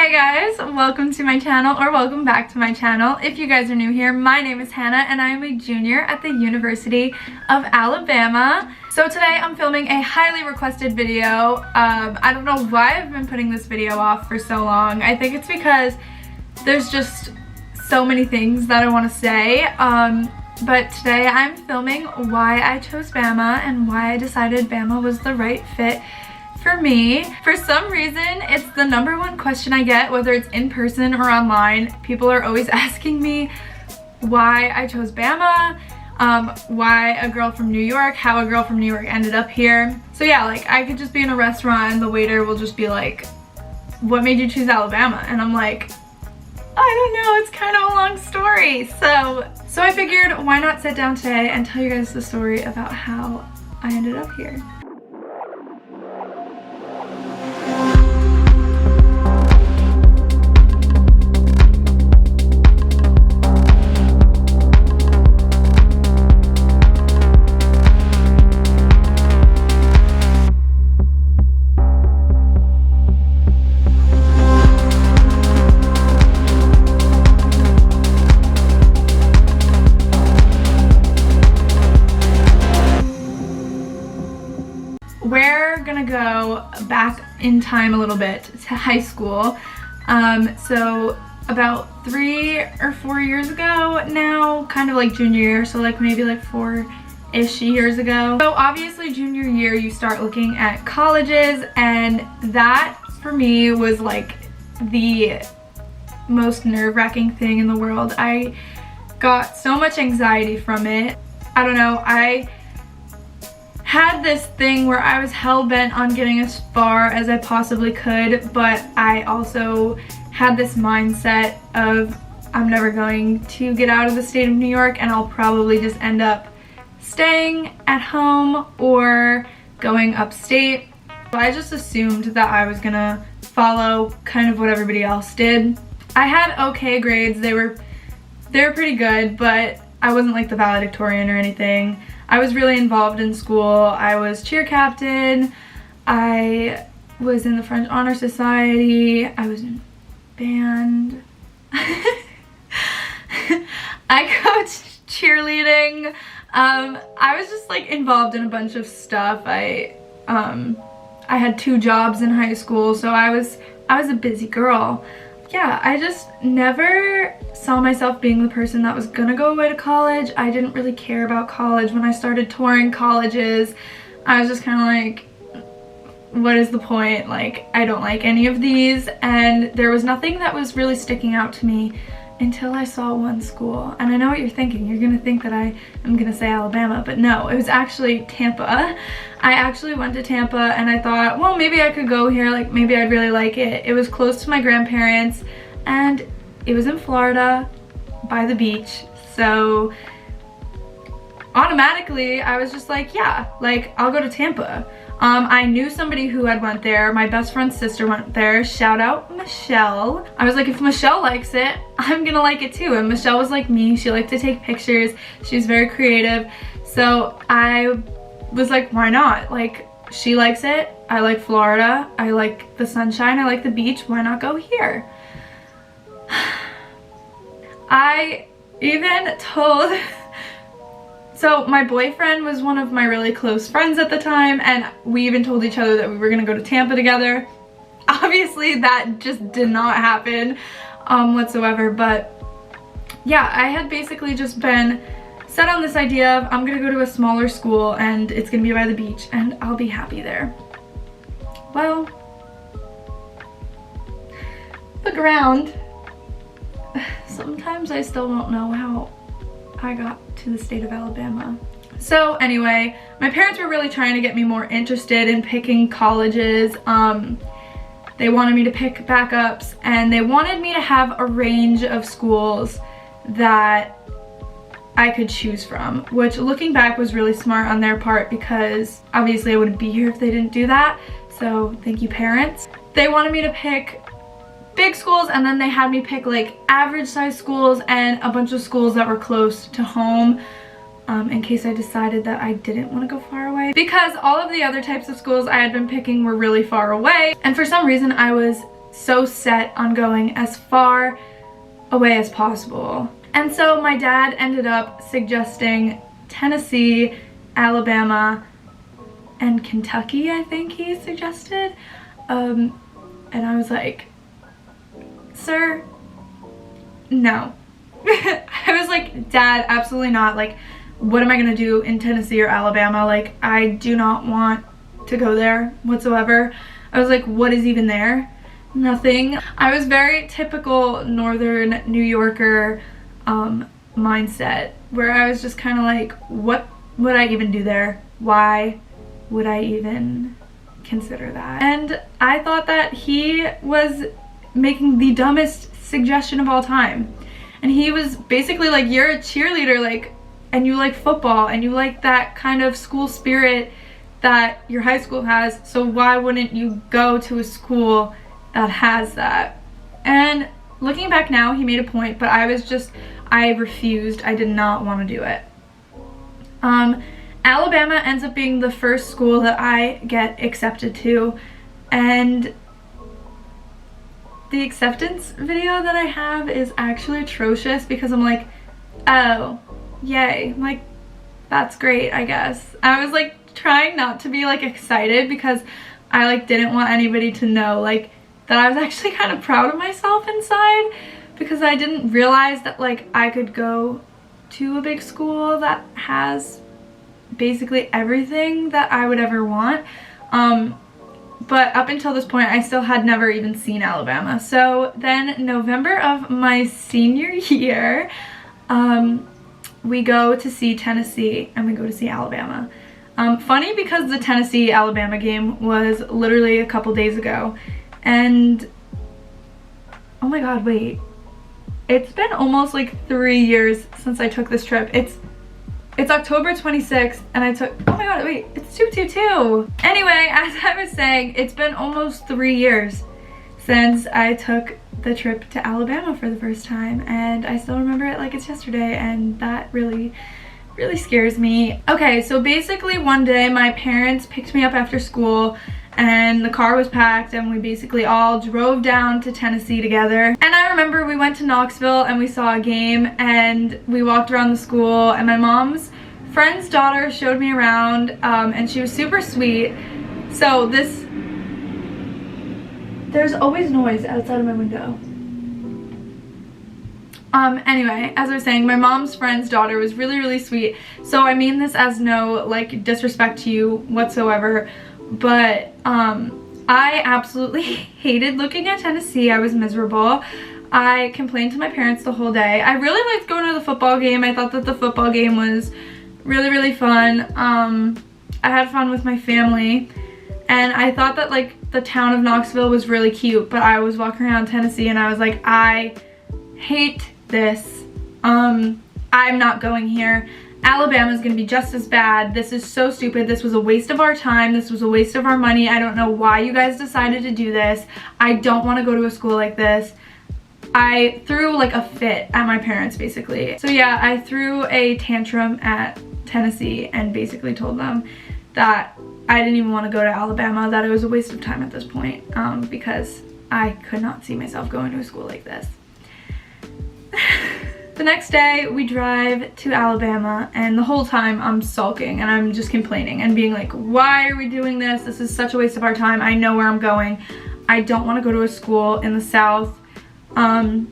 Hey guys, welcome to my channel, or welcome back to my channel. If you guys are new here, my name is Hannah and I am a junior at the University of Alabama. So today I'm filming a highly requested video. I don't know why I've been putting this video off for so long. I think it's because there's just so many things that I want to say. But today I'm filming why I chose Bama and why I decided Bama was the right fit for me. For some reason, it's the #1 question I get, whether it's in person or online. People are always asking me why I chose Bama, why a girl from New York, how a girl from New York ended up here. So yeah, like I could just be in a restaurant and the waiter will just be like, what made you choose Alabama? And I'm like, I don't know, it's kind of a long story. So I figured, why not sit down today and tell you guys the story about how I ended up here. We're gonna go back in time a little bit to high school. So about 3 or 4 years ago now, kind of like junior year, so like maybe like 4-ish years ago. So obviously junior year you start looking at colleges, and that for me was like the most nerve-wracking thing in the world. I got so much anxiety from it. I don't know, I had this thing where I was hell-bent on getting as far as I possibly could, but I also had this mindset of I'm never going to get out of the state of New York and I'll probably just end up staying at home or going upstate. So I just assumed that I was gonna follow kind of what everybody else did. I had okay grades, they were pretty good, but I wasn't like the valedictorian or anything. I was really involved in school. I was cheer captain, I was in the French Honor Society, I was in band, I coached cheerleading. I was just like involved in a bunch of stuff. I had 2 jobs in high school, so I was a busy girl. Yeah, I just never saw myself being the person that was gonna go away to college. I didn't really care about college. When I started touring colleges, I was just kind of like, what is the point? Like, I don't like any of these. And there was nothing that was really sticking out to me until I saw one school. And I know what you're thinking. You're gonna think that I am gonna say Alabama, but no, it was actually Tampa. I actually went to Tampa and I thought, well, maybe I could go here, like maybe I'd really like it. It was close to my grandparents and it was in Florida by the beach. So automatically I was just like, yeah, like I'll go to Tampa. I knew somebody who had went there. My best friend's sister went there. Shout out Michelle. I was like, if Michelle likes it, I'm gonna like it too. And Michelle was like me. She liked to take pictures. She was very creative. So I was like, why not? Like, she likes it. I like Florida. I like the sunshine. I like the beach. Why not go here? I even told... So my boyfriend was one of my really close friends at the time, and we even told each other that we were gonna go to Tampa together. Obviously that just did not happen whatsoever, but yeah, I had basically just been set on this idea of I'm gonna go to a smaller school and it's gonna be by the beach and I'll be happy there. Well, look around. Sometimes I still don't know how I got to the state of Alabama. So anyway, my parents were really trying to get me more interested in picking colleges. They wanted me to pick backups and they wanted me to have a range of schools that I could choose from, which looking back was really smart on their part because obviously I wouldn't be here if they didn't do that. So thank you, parents. They wanted me to pick big schools and then they had me pick like average size schools and a bunch of schools that were close to home in case I decided that I didn't want to go far away, because all of the other types of schools I had been picking were really far away, and for some reason I was so set on going as far away as possible. And so my dad ended up suggesting Tennessee, Alabama, and Kentucky, I think he suggested. And I was like, sir, no. I was like, Dad, absolutely not. Like, what am I gonna do in Tennessee or Alabama? Like, I do not want to go there whatsoever. I was like, what is even there? Nothing. I was very typical northern New Yorker mindset, where I was just kind of like, what would I even do there? Why would I even consider that? And I thought that he was making the dumbest suggestion of all time. And he was basically like, you're a cheerleader, like, and you like football, and you like that kind of school spirit that your high school has, so why wouldn't you go to a school that has that? And looking back now, he made a point, but I refused. I did not want to do it. Alabama ends up being the first school that I get accepted to, and the acceptance video that I have is actually atrocious because I'm like, oh, yay, like, that's great, I guess. I was like trying not to be like excited because I like didn't want anybody to know like that I was actually kind of proud of myself inside, because I didn't realize that like I could go to a big school that has basically everything that I would ever want. But up until this point, I still had never even seen Alabama. So then November of my senior year, we go to see Tennessee and we go to see Alabama. Funny because the Tennessee-Alabama game was literally a couple days ago. And oh my god, wait. It's been almost like 3 years since I took this trip. It's October 26th and I took, oh my god, wait, it's 2/22. Anyway, as I was saying, it's been almost 3 years since I took the trip to Alabama for the first time, and I still remember it like it's yesterday, and that really scares me. Okay, so basically one day my parents picked me up after school and the car was packed and we basically all drove down to Tennessee together. And I remember we went to Knoxville and we saw a game and we walked around the school, and my mom's friend's daughter showed me around, and she was super sweet. So there's always noise outside of my window. Anyway, as I was saying, my mom's friend's daughter was really sweet. So I mean this as no like disrespect to you whatsoever, but I absolutely hated looking at Tennessee. I was miserable. I complained to my parents the whole day. I really liked going to the football game. I thought that the football game was really fun. I had fun with my family, and I thought that like the town of Knoxville was really cute, but I was walking around Tennessee and I was like, I hate this. I'm not going here. Alabama's gonna be just as bad. This is so stupid. This was a waste of our time. This was a waste of our money. I don't know why you guys decided to do this. I don't want to go to a school like this. I threw like a fit at my parents basically. So yeah, I threw a tantrum at Tennessee and basically told them that I didn't even want to go to Alabama, that it was a waste of time at this point, because I could not see myself going to a school like this. The next day we drive to Alabama, and the whole time I'm sulking and I'm just complaining and being like, why are we doing this? This is such a waste of our time. I know where I'm going. I don't want to go to a school in the South. I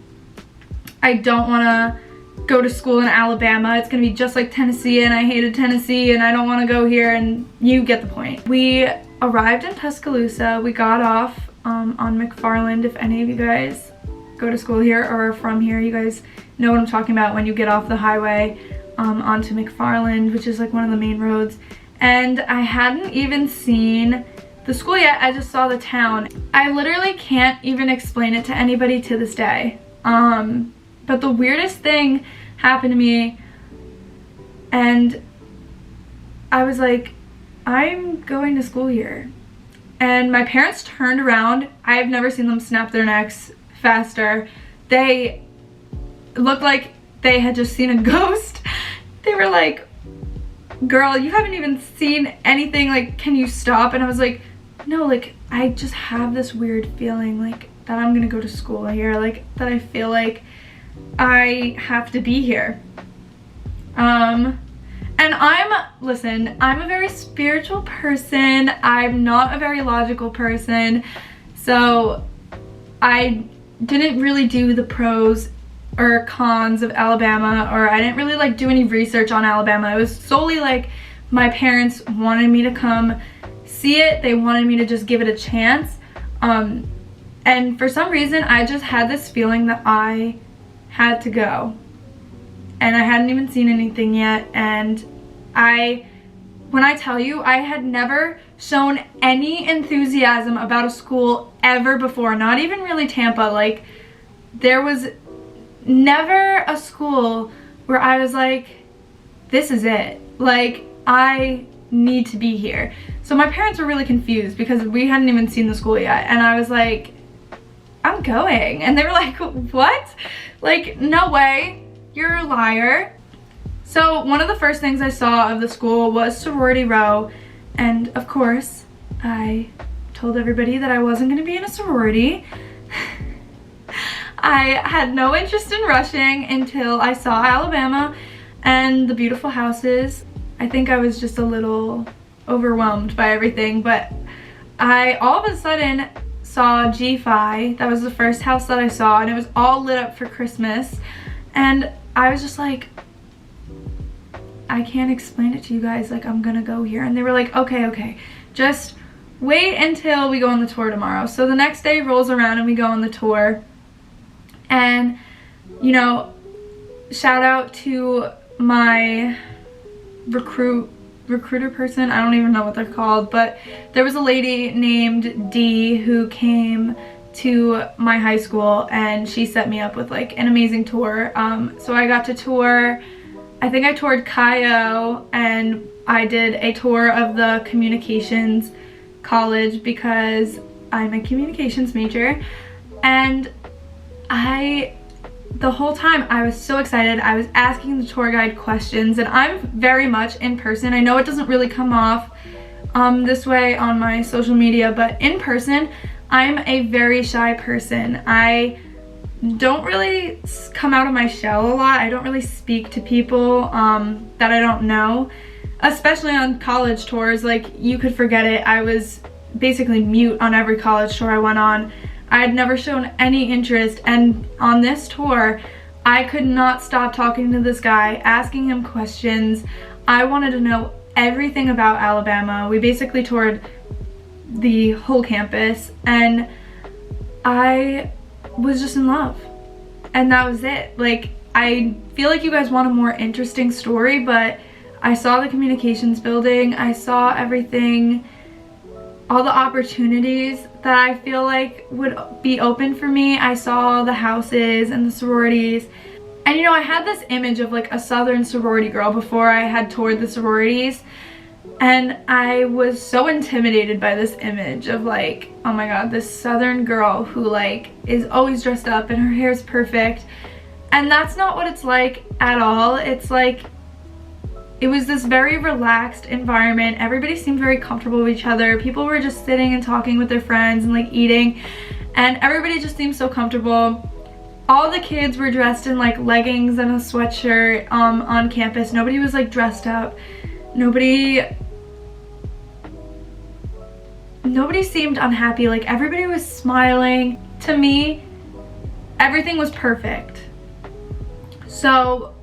don't want to go to school in Alabama. It's gonna be just like Tennessee, and I hated Tennessee and I don't want to go here, and you get the point. We arrived in Tuscaloosa. We got off on McFarland. If any of you guys go to school here or are from here, you guys know what I'm talking about when you get off the highway onto McFarland, which is like one of the main roads. And I hadn't even seen the school yet. I just saw the town. I literally can't even explain it to anybody to this day. But the weirdest thing happened to me, and I was like, I'm going to school here. And my parents turned around. I've never seen them snap their necks faster. They looked like they had just seen a ghost. They were like, girl, you haven't even seen anything, like, can you stop? And I was like, no, like, I just have this weird feeling like that I'm gonna go to school here, like that I feel like I have to be here. And listen, I'm a very spiritual person. I'm not a very logical person. So I didn't really do the pros or cons of Alabama, or I didn't really like do any research on Alabama. It was solely like my parents wanted me to come see it. They wanted me to just give it a chance. And for some reason, I just had this feeling that I had to go. And I hadn't even seen anything yet. And when I tell you, I had never shown any enthusiasm about a school ever before, not even really Tampa. Like, there was never a school where I was like, this is it. Like, I need to be here. So my parents were really confused because we hadn't even seen the school yet. And I was like, I'm going. And they were like, what? Like, no way. You're a liar. So one of the first things I saw of the school was sorority row. And of course, I told everybody that I wasn't going to be in a sorority. I had no interest in rushing until I saw Alabama and the beautiful houses. I think I was just a little overwhelmed by everything, but I all of a sudden saw G-Phi. That was the first house that I saw, and it was all lit up for Christmas. And I was just like, I can't explain it to you guys, like, I'm gonna go here. And they were like, okay, just wait until we go on the tour tomorrow. So the next day rolls around and we go on the tour. And, you know, shout out to my recruiter person, I don't even know what they're called, but there was a lady named Dee who came to my high school and she set me up with like an amazing tour. So I got to tour, I think I toured Cayo, and I did a tour of the communications college because I'm a communications major. And the whole time I was so excited. I was asking the tour guide questions, and I'm very much in person. I know it doesn't really come off this way on my social media, but in person, I'm a very shy person. I don't really come out of my shell a lot. I don't really speak to people that I don't know, especially on college tours. Like, you could forget it. I was basically mute on every college tour I went on. I had never shown any interest, and on this tour, I could not stop talking to this guy, asking him questions. I wanted to know everything about Alabama. We basically toured the whole campus, and I was just in love. And that was it. Like, I feel like you guys want a more interesting story, but I saw the communications building, I saw everything, all the opportunities that I feel like would be open for me. I saw the houses and the sororities. And you know, I had this image of like a Southern sorority girl before I had toured the sororities. And I was so intimidated by this image of like, oh my god, this Southern girl who like is always dressed up and her hair's perfect. And that's not what it's like at all. It's like, it was this very relaxed environment. Everybody seemed very comfortable with each other. People were just sitting and talking with their friends and like eating, and everybody just seemed so comfortable. All the kids were dressed in like leggings and a sweatshirt on campus. Nobody was like dressed up. Nobody seemed unhappy. Like, everybody was smiling. To me, everything was perfect. So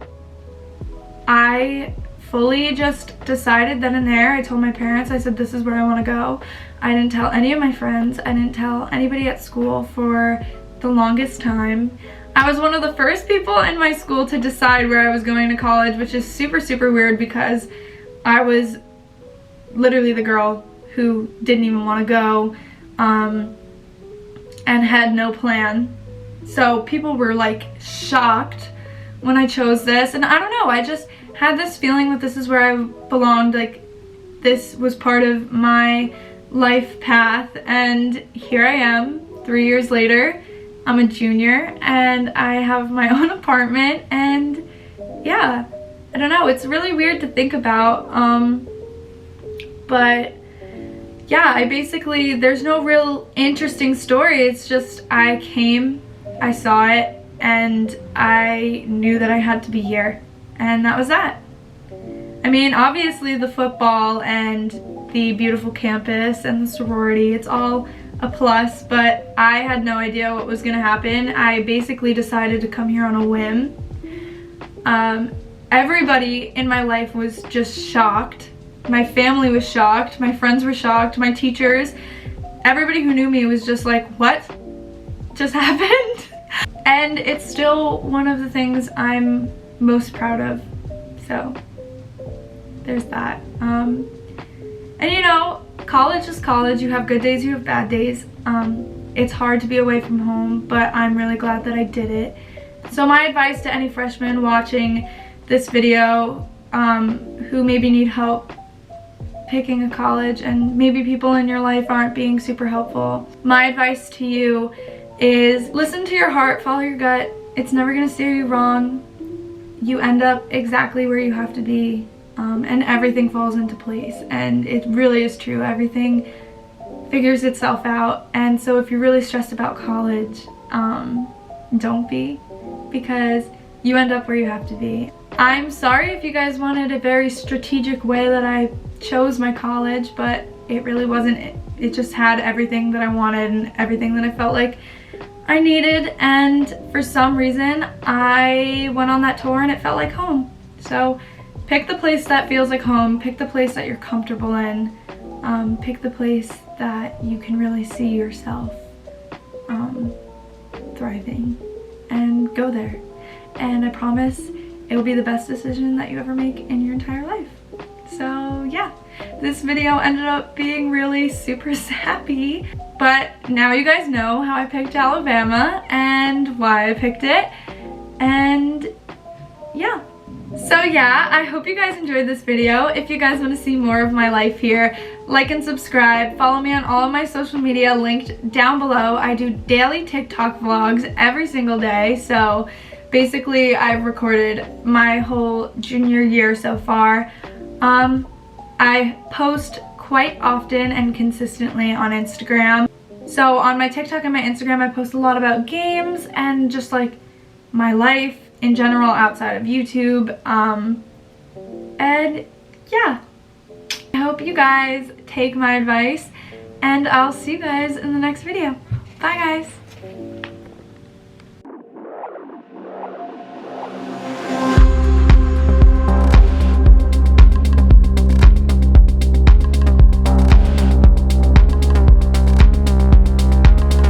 I fully just decided then and there. I told my parents, I said, this is where I want to go. I didn't tell any of my friends. I didn't tell anybody at school for the longest time. I was one of the first people in my school to decide where I was going to college, which is super, super weird because I was literally the girl who didn't even want to go and had no plan. So people were like shocked when I chose this, and I don't know, I just had this feeling that this is where I belonged. Like, this was part of my life path, and here I am 3 years later. I'm a junior and I have my own apartment, and yeah, I don't know, it's really weird to think about, but yeah, there's no real interesting story. It's just I came, I saw it, and I knew that I had to be here. And that was that. I mean, obviously the football and the beautiful campus and the sorority, it's all a plus, but I had no idea what was gonna happen. I basically decided to come here on a whim. Everybody in my life was just shocked. My family was shocked, my friends were shocked, my teachers, everybody who knew me was just like, what just happened? And it's still one of the things I'm most proud of. So there's that. And you know, college is college. You have good days, you have bad days. It's hard to be away from home, but I'm really glad that I did it. So my advice to any freshmen watching this video who maybe need help picking a college, and maybe people in your life aren't being super helpful, my advice to you is listen to your heart, follow your gut. It's never gonna steer you wrong. You end up exactly where you have to be, and everything falls into place. And it really is true. Everything figures itself out. And so if you're really stressed about college, don't be, because you end up where you have to be. I'm sorry if you guys wanted a very strategic way that I chose my college, but it really wasn't. It just had everything that I wanted and everything that I felt like I needed, and for some reason I went on that tour and it felt like home. So pick the place that feels like home, pick the place that you're comfortable in, pick the place that you can really see yourself thriving, and go there. And I promise it will be the best decision that you ever make in your entire life. So yeah, this video ended up being really super sappy, but now you guys know how I picked Alabama and why I picked it. And yeah. So yeah, I hope you guys enjoyed this video. If you guys want to see more of my life here, like and subscribe. Follow me on all of my social media linked down below. I do daily TikTok vlogs every single day. So basically I've recorded my whole junior year so far. I post quite often and consistently on Instagram. So on my TikTok and my Instagram, I post a lot about games and just like my life in general outside of YouTube. And yeah, I hope you guys take my advice, and I'll see you guys in the next video. Bye guys.